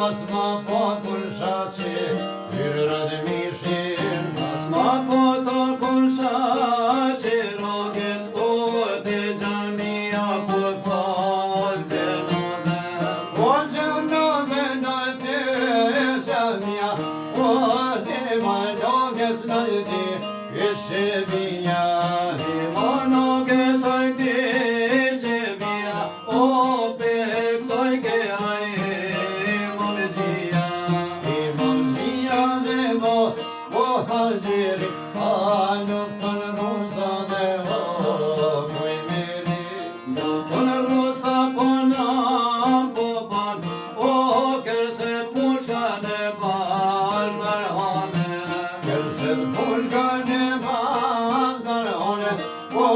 mas ma po kur shaqe, hyrra dhe mishin, mas ma po to kur shaqe, roget o te gjamia po falte nove. O gjenoze në te gjamia, o te maloges në te kështë bia, i monoges oj te gjemia, o pek soj ke Hajeri, nukton rosa dhe muj miri, nukton rosa pona popan, o kërset pushka në vazhdar hane, kërset pushka në vazhdar hane, o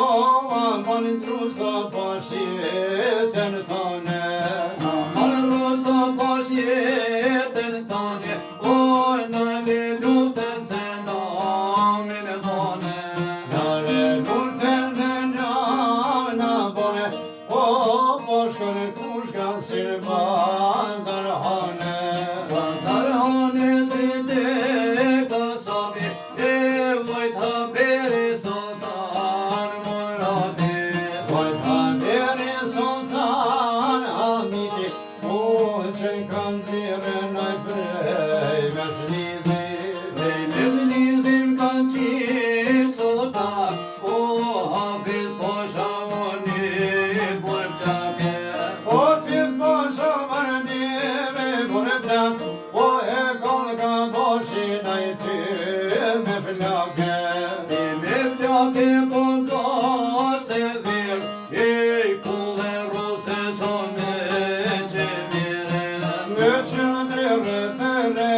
aman rosa pashjeten tane, aman rosa pashjeten tane, o nale luften se Në